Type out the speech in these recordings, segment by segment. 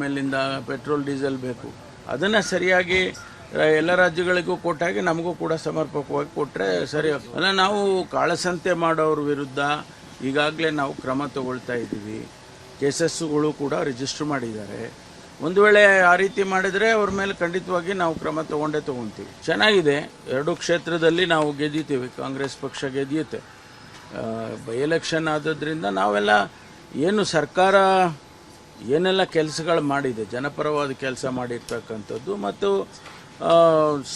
ಮೇಲಿಂದ petrol diesel ಬೇಕು, ಅದನ್ನು ಸರಿಯಾಗಿ ಎಲ್ಲ ರಾಜ್ಯಗಳಿಗೂ ಕೊಟ್ಟಾಗೆ ನಮಗೂ ಕೂಡ ಸಮರ್ಪಕವಾಗಿ ಕೊಟ್ಟರೆ ಸರಿ. ಅಲ್ಲ, ನಾವು ಕಾಳಸಂತೆ ಮಾಡೋರ ವಿರುದ್ಧ ಈಗಾಗಲೇ ನಾವು ಕ್ರಮ ತಗೊಳ್ತಾ ಇದ್ದೀವಿ. ಕೇಸಸ್ಸುಗಳು ಕೂಡ ರಿಜಿಸ್ಟರ್ ಮಾಡಿದ್ದಾರೆ. ಒಂದು ವೇಳೆ ಆ ರೀತಿ ಮಾಡಿದರೆ ಅವ್ರ ಮೇಲೆ ಖಂಡಿತವಾಗಿ ನಾವು ಕ್ರಮ ತಗೊಳ್ತೀವಿ. ಚೆನ್ನಾಗಿದೆ, ಎರಡು ಕ್ಷೇತ್ರದಲ್ಲಿ ನಾವು ಗೆದ್ದಿದ್ದೀವಿ, ಕಾಂಗ್ರೆಸ್ ಪಕ್ಷ ಗೆದ್ದಿಯುತ್ತೆ. ಬೈ ಎಲೆಕ್ಷನ್ ಆದದ್ರಿಂದ ನಾವೆಲ್ಲ ಏನು ಸರ್ಕಾರ ಏನೆಲ್ಲ ಕೆಲಸಗಳು ಮಾಡಿದೆ, ಜನಪರವಾದ ಕೆಲಸ ಮಾಡಿರ್ತಕ್ಕಂಥದ್ದು ಮತ್ತು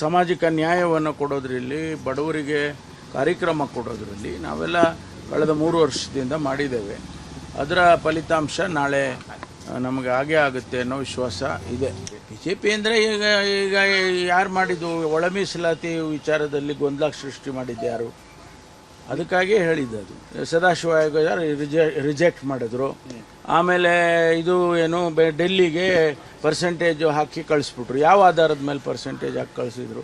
ಸಾಮಾಜಿಕ ನ್ಯಾಯವನ್ನು ಕೊಡೋದ್ರಲ್ಲಿ, ಬಡವರಿಗೆ ಕಾರ್ಯಕ್ರಮ ಕೊಡೋದ್ರಲ್ಲಿ ನಾವೆಲ್ಲ ಕಳೆದ 3 ವರ್ಷದಿಂದ ಮಾಡಿದ್ದೇವೆ. ಅದರ ಫಲಿತಾಂಶ ನಾಳೆ ನಮಗೆ ಹಾಗೆ ಆಗುತ್ತೆ ಅನ್ನೋ ವಿಶ್ವಾಸ ಇದೆ. BJP ಅಂದರೆ ಈಗ ಯಾರು ಮಾಡಿದ್ದು, ಒಳ ಮೀಸಲಾತಿ ವಿಚಾರದಲ್ಲಿ ಗೊಂದಲ ಸೃಷ್ಟಿ ಮಾಡಿದ್ದು ಯಾರು? ಅದಕ್ಕಾಗಿ ಹೇಳಿದ್ದದು. ಸದಾಶಿವ ಆಯೋಗ ರಿಜೆಕ್ಟ್ ಮಾಡಿದ್ರು. ಆಮೇಲೆ ಇದು ಏನು ಡೆಲ್ಲಿಗೆ ಪರ್ಸೆಂಟೇಜು ಹಾಕಿ ಕಳಿಸ್ಬಿಟ್ರು. ಯಾವ ಆಧಾರದ ಮೇಲೆ ಪರ್ಸೆಂಟೇಜ್ ಹಾಕಿ ಕಳಿಸಿದ್ರು?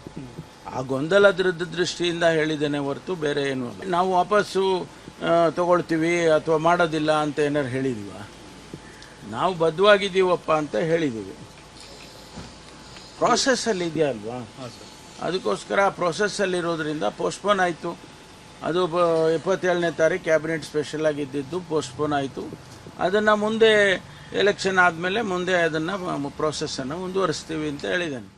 ಆ ಗೊಂದಲದ ದೃಷ್ಟಿಯಿಂದ ಹೇಳಿದ್ದೇನೆ ಹೊರತು ಬೇರೆ ಏನು. ನಾವು ವಾಪಸ್ಸು ತಗೊಳ್ತೀವಿ ಅಥವಾ ಮಾಡೋದಿಲ್ಲ ಅಂತ ಏನಾರು ಹೇಳಿದೀವ? ನಾವು ಬದ್ಧವಾಗಿದ್ದೀವಪ್ಪ ಅಂತ ಹೇಳಿದ್ದೀವಿ. ಪ್ರಾಸೆಸ್ಸಲ್ಲಿ ಇದೆಯಾ ಅಲ್ವಾ? ಅದಕ್ಕೋಸ್ಕರ ಪ್ರೋಸೆಸ್ಸಲ್ಲಿರೋದ್ರಿಂದ ಪೋಸ್ಟ್ಪೋನ್ ಆಯಿತು. ಅದು 27ನೇ ತಾರೀಕು ಕ್ಯಾಬಿನೆಟ್ ಸ್ಪೆಷಲ್ ಆಗಿದ್ದಿದ್ದು ಪೋಸ್ಟ್ಪೋನ್ ಆಯಿತು. ಅದನ್ನು ಮುಂದೆ ಎಲೆಕ್ಷನ್ ಆದಮೇಲೆ ಮುಂದೆ ಅದನ್ನು ಪ್ರೋಸೆಸ್ಸನ್ನು ಮುಂದುವರಿಸ್ತೀವಿ ಅಂತ ಹೇಳಿದ್ದೇನೆ.